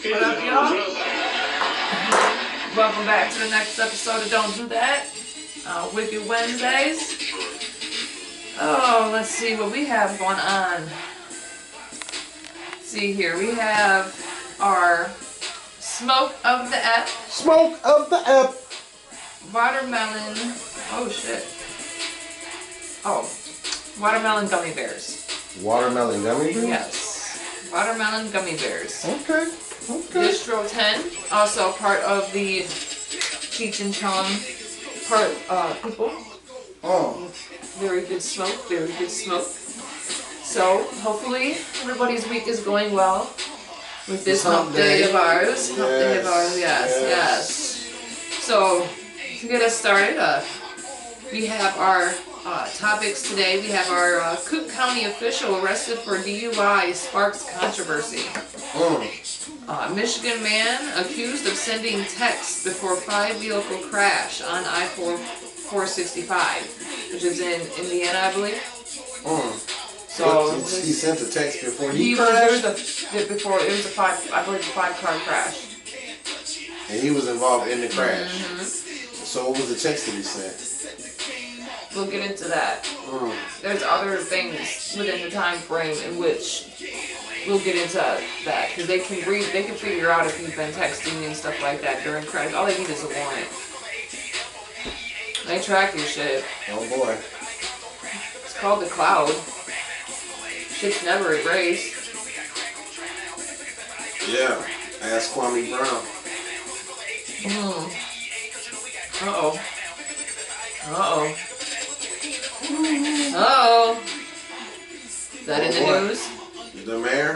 What up, y'all? Welcome back to the next episode of Don't Do That. Wicked Wednesdays. Oh, let's see what we have going on. See here, we have our Smoke of the Ep. Smoke of the Ep. Watermelon. Oh, shit. Oh, watermelon gummy bears. Watermelon gummy bears? Yes. Watermelon gummy bears. Okay. Distro 10, also part of the Cheech and Chong people. Oh. Very good smoke, very good smoke. So, hopefully, everybody's week is going well with this hump day of ours. Hump day of ours, yes. So, to get us started, we have our topics today. We have our Cook County official arrested for DUI sparks controversy. Michigan man accused of sending texts before 5-vehicle crash on I-465, which is in Indiana, I believe. So he sent a text before he crashed? crashed? Before, it was a 5-car crash. And he was involved in the crash. Mm-hmm. So what was the text that he sent? We'll get into that. There's other things within the time frame in which we'll get into that, because they can figure out if you've been texting and stuff like that during crash. All they need is a warrant. They track your shit. Oh boy. It's called the cloud. Shit's never erased. Yeah. Ask Kwame Brown. Uh-oh. Uh-oh. Uh-oh. Is that in the news? The mayor,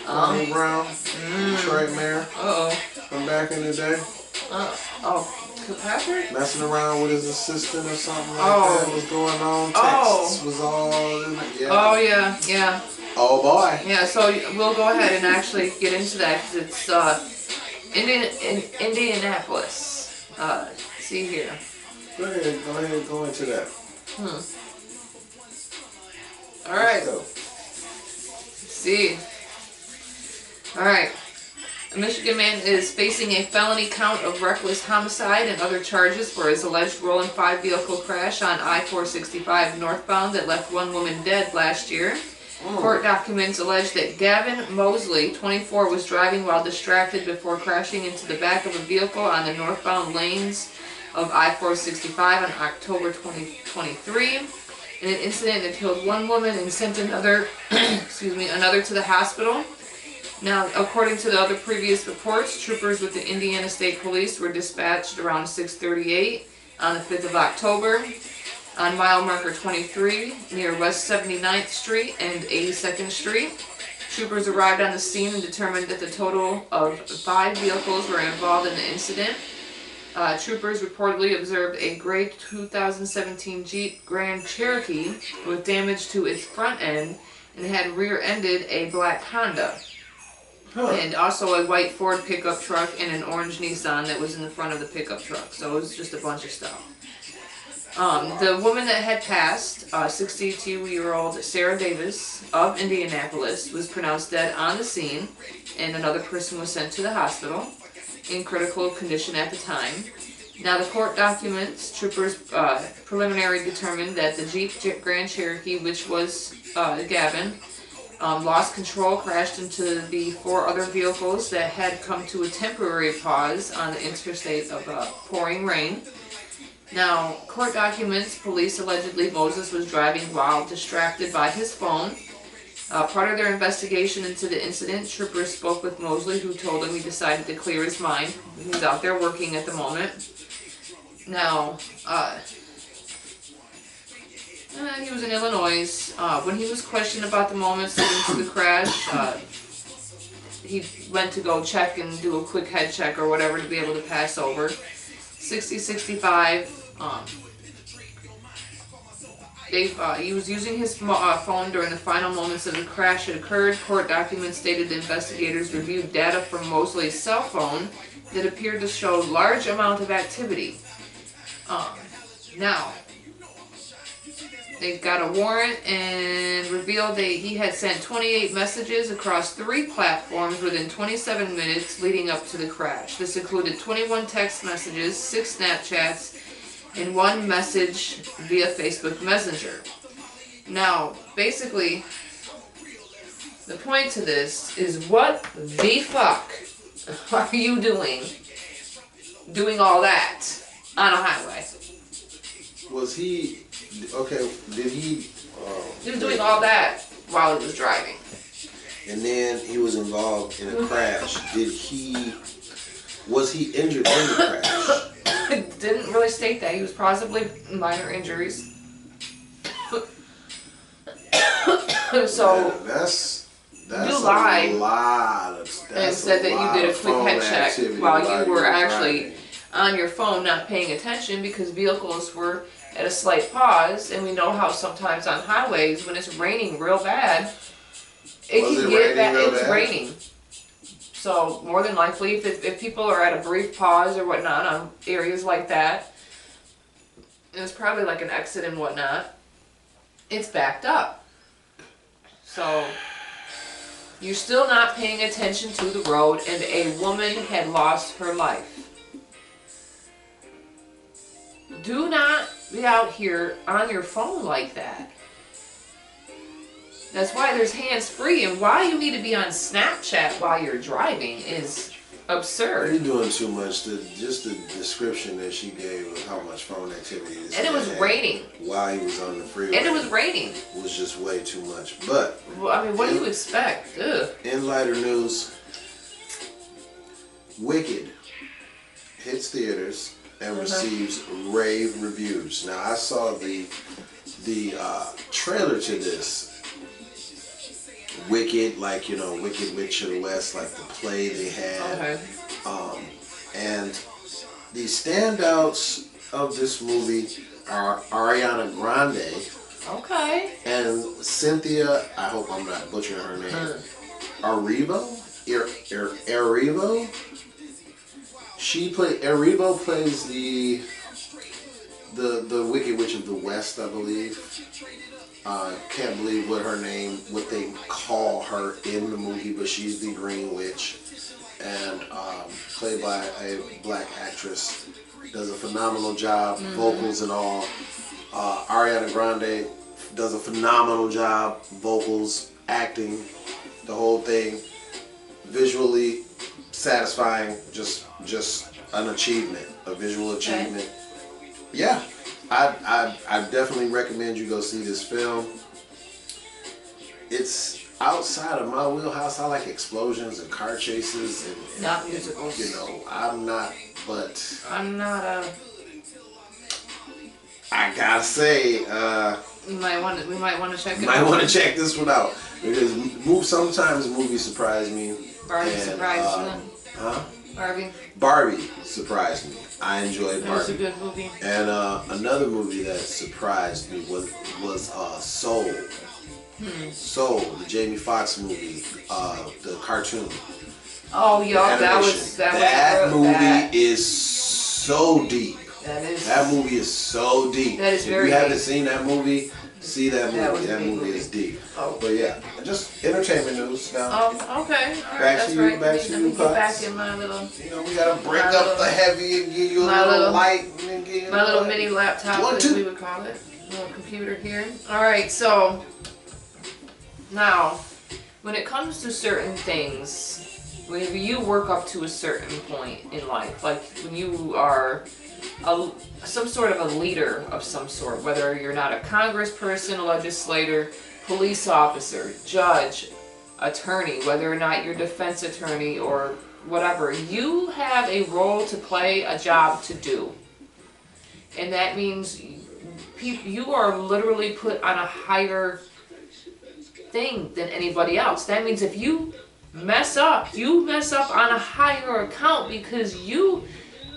Kwame Brown, Detroit mayor, from back in the day. Patrick? Messing around with his assistant or something like that was going on. Texts was all in it. Yeah. Oh, yeah. Oh, boy. Yeah, so we'll go ahead and actually get into that, because it's Indianapolis. See here. Go ahead and go into that. All right. See. Alright. A Michigan man is facing a felony count of reckless homicide and other charges for his alleged role in 5-vehicle crash on I-465 northbound that left one woman dead last year. Court documents allege that Gavin Mosley, 24, was driving while distracted before crashing into the back of a vehicle on the northbound lanes of I-465 on October 2023. In an incident that killed one woman and sent another to the hospital. Now, according to the other previous reports, troopers with the Indiana State Police were dispatched around 6:38 on the 5th of October on mile marker 23 near West 79th Street and 82nd Street. Troopers arrived on the scene and determined that the total of 5 vehicles were involved in the incident. Troopers reportedly observed a gray 2017 Jeep Grand Cherokee with damage to its front end and had rear-ended a black Honda. And also a white Ford pickup truck and an orange Nissan that was in the front of the pickup truck. So it was just a bunch of stuff. The woman that had passed, 62-year-old Sarah Davis of Indianapolis, was pronounced dead on the scene, and another person was sent to the hospital in critical condition at the time. Now, the court documents, troopers preliminary determined that the Jeep Grand Cherokee, which was Gavin, lost control, crashed into the 4 other vehicles that had come to a temporary pause on the interstate of pouring rain. Now, court documents, police allegedly Moses was driving while distracted by his phone. Part of their investigation into the incident, troopers spoke with Mosley, who told him he decided to clear his mind. He's out there working at the moment. Now, he was in Illinois. When he was questioned about the moments leading to the crash, he went to go check and do a quick head check or whatever to be able to pass over. 60-65. He was using his phone during the final moments of the crash had occurred. Court documents stated the investigators reviewed data from Mosley's cell phone that appeared to show large amount of activity. Now, They got a warrant and revealed he had sent 28 messages across 3 platforms within 27 minutes leading up to the crash. This included 21 text messages, 6 Snapchats, and 1 message via Facebook Messenger. Now, basically, the point to this is, what the fuck are you doing all that on a highway? Was he, okay, did he... He was doing all that while he was driving. And then he was involved in a crash. Was he injured in the crash? It didn't really state that. He was possibly minor injuries. So, man, that's you lied a lot of stuff. And said that you did a quick head check while you were actually on your phone not paying attention because vehicles were at a slight pause. And we know how sometimes on highways when it's raining real bad, it's raining. So more than likely, if people are at a brief pause or whatnot on areas like that, and it's probably like an exit and whatnot, it's backed up. So you're still not paying attention to the road, and a woman had lost her life. Do not be out here on your phone like that. That's why there's hands-free, and why you need to be on Snapchat while you're driving is absurd. You're doing too much. Just the description that she gave of how much phone activity is. And it was raining. While he was on the freeway. And it was raining. Was just way too much. But well, I mean, what do you expect? Ugh. In lighter news, Wicked hits theaters and receives rave reviews. Now I saw the trailer to this. Wicked, like, you know, Wicked Witch of the West, like the play they had. Okay. And the standouts of this movie are Ariana Grande. Okay. And Cynthia, I hope I'm not butchering her name. Erivo? Erivo? Erivo plays the Wicked Witch of the West, I believe. Can't believe what they call her in the movie, but she's the Green Witch, and played by a black actress. Does a phenomenal job, vocals and all. Ariana Grande does a phenomenal job, vocals, acting, the whole thing. Visually satisfying, just an achievement, a visual achievement. Yeah. I definitely recommend you go see this film. It's outside of my wheelhouse. I like explosions and car chases and not musicals. You know, I'm not, but I gotta say, we might want to check it out. Might want to check this one out because sometimes movies surprise me. Barbie surprised you. Huh? Barbie surprised me. I enjoyed Barbie. It was a good movie. And another movie that surprised me was Soul. Soul, the Jamie Foxx movie, the cartoon. Oh, yeah, that movie is so deep. That movie is so deep. That is very deep. If you haven't deep. Seen that movie, see that movie. That movie is deep. Oh. But yeah, just entertainment news now. Oh, okay. All right, back to you, back to you, get back in my little. You know, we gotta break up the heavy and give you a little light. And give my little mini laptop, as we would call it. Little computer here. All right, so now, when it comes to certain things, when you work up to a certain point in life, like when you are some sort of a leader of some sort, whether you're not a congressperson, a legislator, police officer, judge, attorney, whether or not you're defense attorney or whatever, you have a role to play, a job to do. And that means you are literally put on a higher thing than anybody else. That means if you mess up on a higher account because you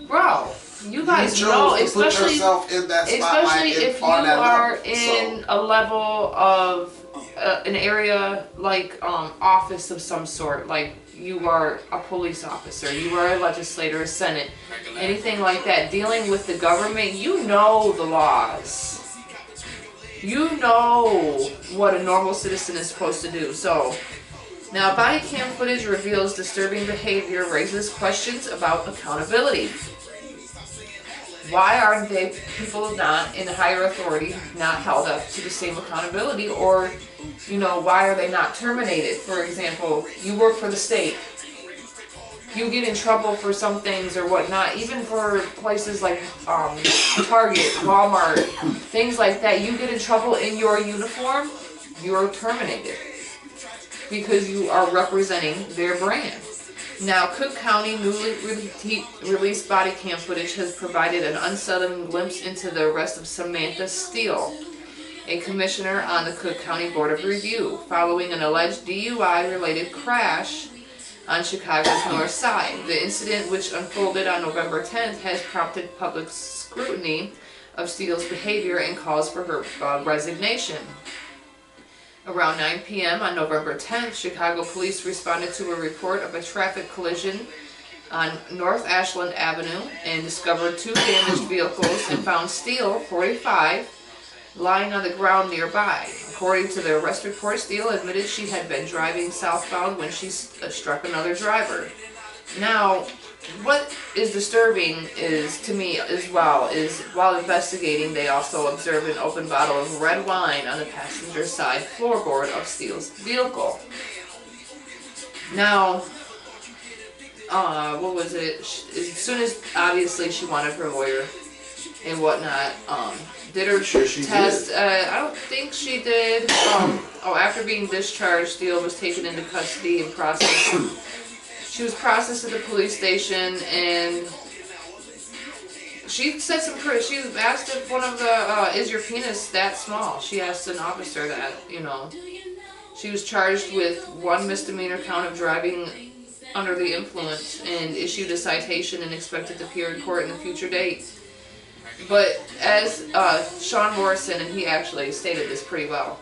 guys know, especially if you are in a level of an area like office of some sort, like you are a police officer, you are a legislator, a senate, anything like that, dealing with the government, you know the laws. You know what a normal citizen is supposed to do. So, now body cam footage reveals disturbing behavior, raises questions about accountability. Why aren't people not in higher authority, not held up to the same accountability? Or, why are they not terminated? For example, you work for the state. You get in trouble for some things or whatnot, even for places like Target, Walmart, things like that. You get in trouble in your uniform, you're terminated because you are representing their brand. Now, Cook County newly released body cam footage has provided an unsettling glimpse into the arrest of Samantha Steele, a commissioner on the Cook County Board of Review, following an alleged DUI-related crash on Chicago's north side. The incident, which unfolded on November 10th, has prompted public scrutiny of Steele's behavior and calls for her resignation. Around 9 p.m. on November 10th, Chicago police responded to a report of a traffic collision on North Ashland Avenue and discovered 2 damaged vehicles and found Steele, 45, lying on the ground nearby. According to the arrest report, Steele admitted she had been driving southbound when she struck another driver. Now, what is disturbing is, to me as well, is while investigating, they also observed an open bottle of red wine on the passenger side floorboard of Steele's vehicle. Now, what was it? As soon as, obviously, she wanted her lawyer and whatnot, did her test. I don't think she did. After being discharged, Steele was taken into custody and processed. She was processed at the police station, and she said she asked if one of the, is your penis that small? She asked an officer that, She was charged with 1 misdemeanor count of driving under the influence and issued a citation and expected to appear in court in a future date. But as Sean Morrison, and he actually stated this pretty well,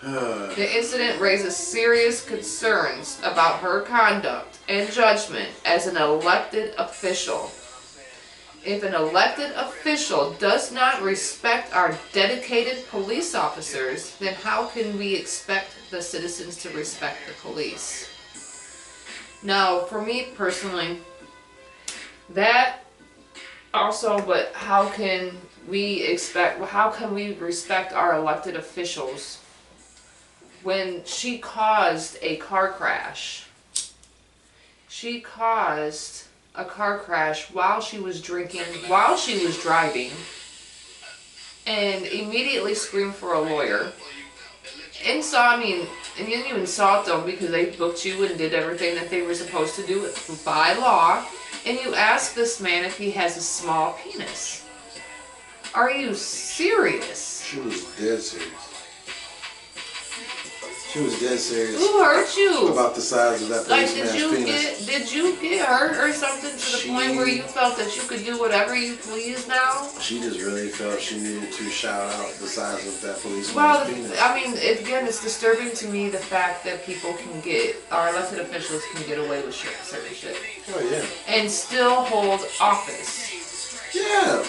the incident raises serious concerns about her conduct and judgment as an elected official. If an elected official does not respect our dedicated police officers, then how can we expect the citizens to respect the police? Now, for me personally, that also, but how can we respect our elected officials when she caused a car crash? She caused a car crash while she was drinking, while she was driving, and immediately screamed for a lawyer. And so, and you didn't even insult them because they booked you and did everything that they were supposed to do by law. And you ask this man if he has a small penis. Are you serious? She was dead serious. She was dead serious. Who hurt you? About the size of that policeman's penis. Did you get hurt or something to the point where you felt that you could do whatever you please now? She just really felt she needed to shout out the size of that policeman's penis. I mean, again, it's disturbing to me the fact that people our elected officials can get away with certain shit. Oh, yeah. And still hold office. Yeah.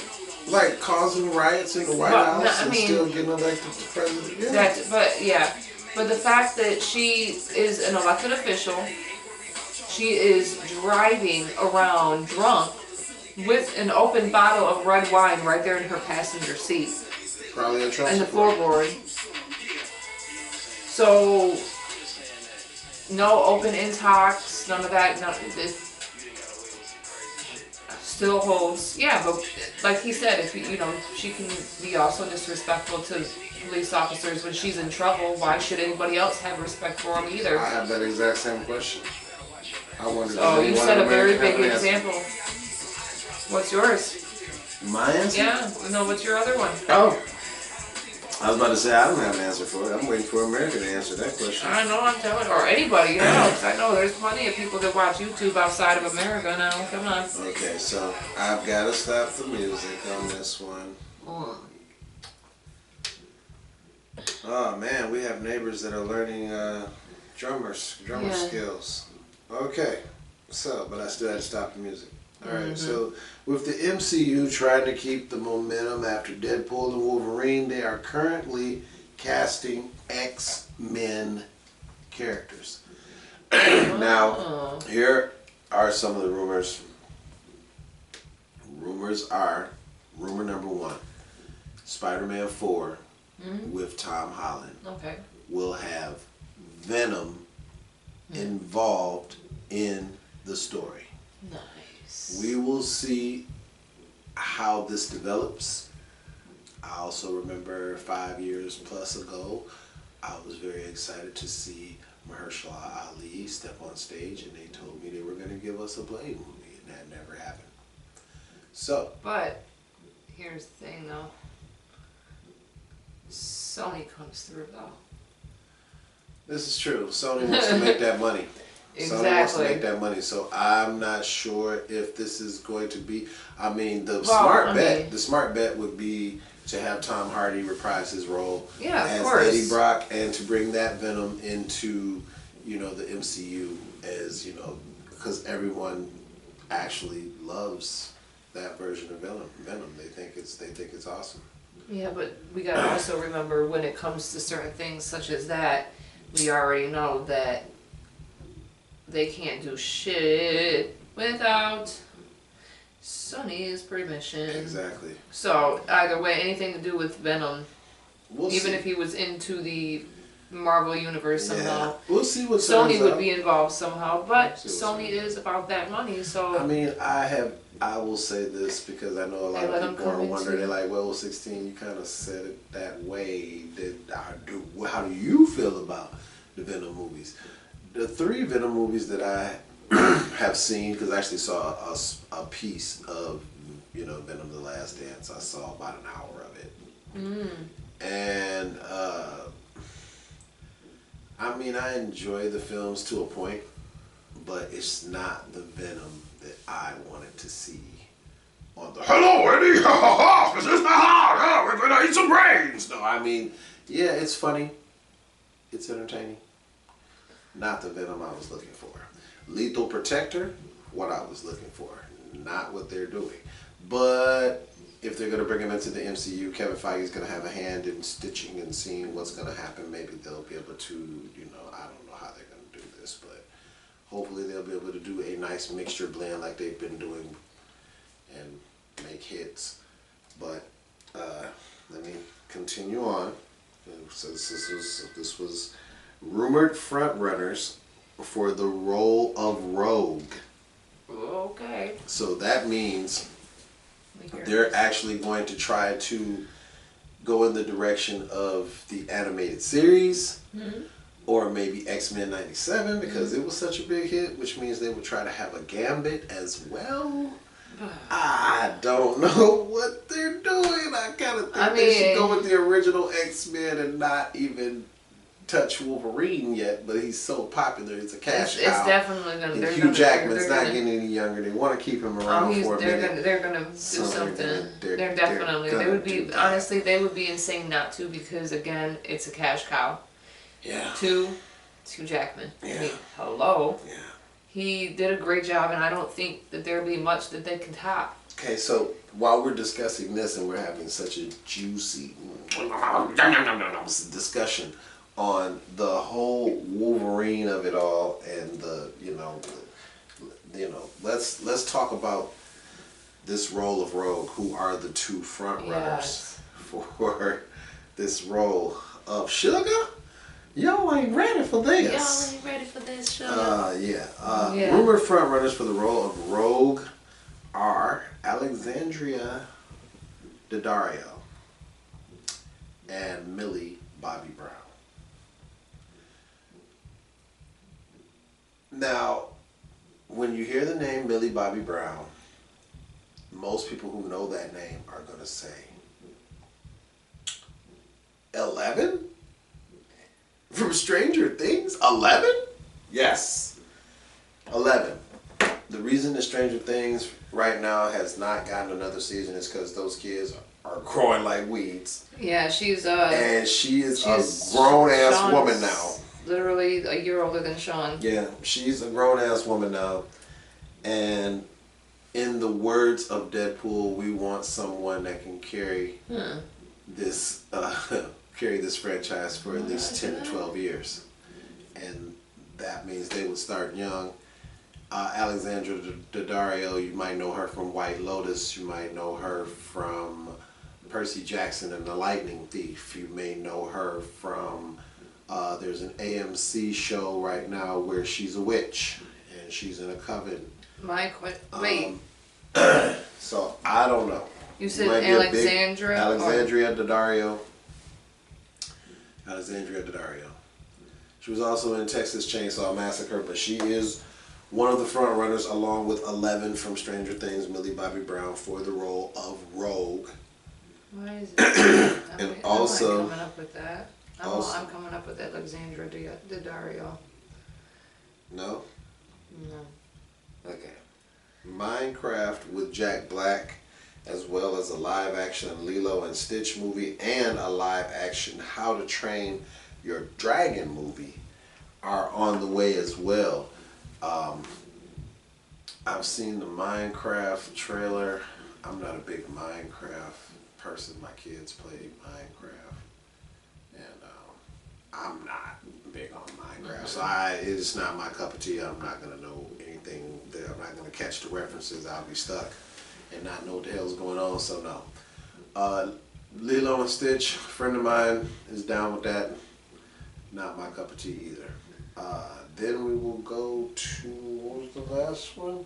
Like causing riots in the White House and still getting elected to president. Yeah. But the fact that she is an elected official, she is driving around drunk with an open bottle of red wine right there in her passenger seat. Probably a trust. And the floorboard. So, no open intox, none of that. It still holds. Yeah, but like he said, if she can be also disrespectful to police officers when she's in trouble. Why should anybody else have respect for them either? I have that exact same question. I wonder. Oh, you said a very big example. What's yours? My answer? Yeah. What's your other one? Oh. I was about to say I don't have an answer for it. I'm waiting for America to answer that question. I know, I'm telling you. Or anybody else. I know there's plenty of people that watch YouTube outside of America now. Come on. Okay, so I've got to stop the music on this one. Oh man, we have neighbors that are learning drummer skills. Okay, but I still had to stop the music. Alright, so with the MCU trying to keep the momentum after Deadpool and Wolverine, they are currently casting X-Men characters. Now, here are some of the rumors. Rumors are, rumor number one, Spider-Man 4 with Tom Holland will have Venom involved in the story. Nice. We will see how this develops. I also remember 5 years plus ago, I was very excited to see Mahershala Ali step on stage, and they told me they were going to give us a Blade movie, and that never happened. So, but here's the thing, though. Sony comes through, though. this is true. Sony wants to make that money. Exactly. Sony wants to make that money. So I'm not sure if this is going to be. I mean, the smart bet would be to have Tom Hardy reprise his role as Eddie Brock, and to bring that Venom into, you know, the MCU, as you know, because everyone actually loves that version of Venom. They think it's awesome. Yeah, but we gotta also remember, when it comes to certain things such as that, we already know that they can't do shit without Sony's permission. Exactly. So either way, anything to do with Venom, We'll even see. if he was into the Marvel universe somehow, we'll see what Sony would up. be involved somehow. But Sony is about that money, so I mean, I will say this because I know a lot of people are wondering. They're like, "Well, 16, you kind of said it that way. How do you feel about the Venom movies?" The 3 Venom movies that I have seen, because I actually saw a piece of, you know, Venom: The Last Dance. I saw about an hour of it, and I mean, I enjoy the films to a point, but it's not the Venom that I wanted to see on the "Hello, Eddie, this is the heart, we're gonna eat some brains." No, I mean, yeah, it's funny, it's entertaining. Not the Venom I was looking for. Lethal Protector, what I was looking for. Not what they're doing. But if they're going to bring him into the MCU, Kevin Feige is going to have a hand in stitching and seeing what's going to happen. Maybe they'll be able to, you know, I don't know how they're going to do this, but hopefully they'll be able to do a nice mixture blend like they've been doing and make hits. But let me continue on. So this was rumored frontrunners for the role of Rogue. okay. So that means they're actually going to try to go in the direction of the animated series, or maybe X-Men 97, because it was such a big hit, which means they would try to have a Gambit as well. I don't know what they're doing. I kind of think they should go with the original X-Men and not even touch Wolverine yet, but he's so popular, it's a cash cow. It's definitely going to. Hugh Jackman's not getting any younger. They want to keep him around for a minute. They're going to do something. They're definitely. They would be, honestly, they would be insane not to, because again, it's a cash cow. Yeah. It's Hugh Jackman. Yeah. I mean, hello. Yeah. He did a great job, and I don't think that there'll be much that they can top. Okay, so while we're discussing this and we're having such a juicy discussion on the whole Wolverine of it all, and the let's talk about this role of Rogue. Who are the 2 front runners for this role of Sugar? Y'all ain't ready for this. Y'all ain't ready for this, Sugar. Rumored front runners for the role of Rogue are Alexandria Daddario and Millie Bobby Brown. Now, when you hear the name Millie Bobby Brown, most people who know that name are going to say, 11? From Stranger Things? 11? Yes. 11. The reason that Stranger Things right now has not gotten another season is because those kids are growing like weeds. Yeah, she's and she is a grown-ass woman now. Literally a year older than Sean. Yeah, she's a grown-ass woman now. And in the words of Deadpool, we want someone that can carry this carry this franchise for at least 10 to 12 years. And that means they would start young. Alexandra Daddario, you might know her from White Lotus. You might know her from Percy Jackson and the Lightning Thief. You may know her from, there's an AMC show right now where she's a witch and she's in a coven. Wait. So I don't know. You said Alexandra? Alexandria Daddario. Alexandria Daddario. She was also in Texas Chainsaw Massacre, but she is one of the front runners, along with 11 from Stranger Things, Millie Bobby Brown, for the role of Rogue. Why is it? And I'm also, not coming up with that. I'm coming up with Alexandra Daddario. No? No. Okay. Minecraft with Jack Black, as well as a live-action Lilo and Stitch movie and a live-action How to Train Your Dragon movie are on the way as well. I've seen the Minecraft trailer. I'm not a big Minecraft person. My kids play Minecraft, and I'm not big on Minecraft, so it's not my cup of tea. I'm not gonna know anything there. I'm not gonna catch the references. I'll be stuck and not know what the hell's going on. So no. Lilo and Stitch, a friend of mine is down with that. Not my cup of tea either. Then we will go to, what was the last one?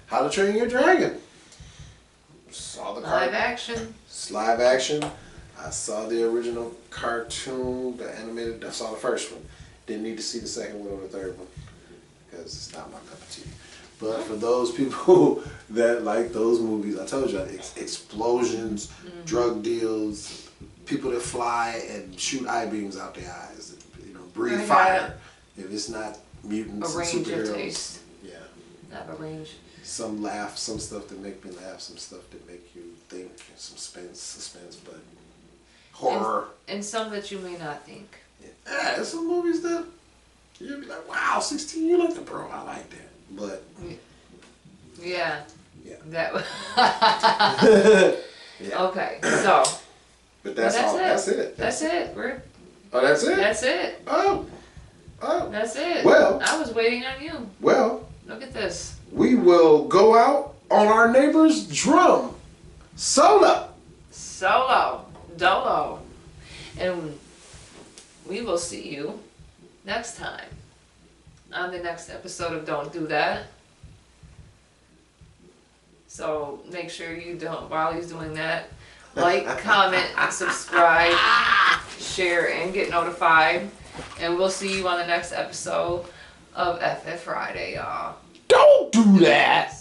How to Train Your Dragon. Saw the live action. It's live action. I saw the original cartoon, the animated. I saw the first one. Didn't need to see the second one or the third one because it's not my cup of tea. But for those people that like those movies, I told you, explosions, drug deals, people that fly and shoot eye beams out their eyes, breathe fire. If it's not mutants and superheroes, taste. Yeah. Not a range. Some laugh, some stuff that make me laugh, some stuff that make you think, some suspense, but horror. And some that you may not think. Yeah, there's some movies that you'll be like, wow, 16, you like the bro, I like that. But yeah. That yeah. Okay, so. But that's all. That's it. That's it. Oh, that's it? That's it. Oh. That's it. Well. I was waiting on you. Well. Look at this. We will go out on our neighbor's drum. Solo. Dolo. And we will see you next time on the next episode of Don't Do That. So make sure you don't, while he's doing that, like, comment, subscribe, share, and get notified. And we'll see you on the next episode of FF Friday, y'all. Don't do that!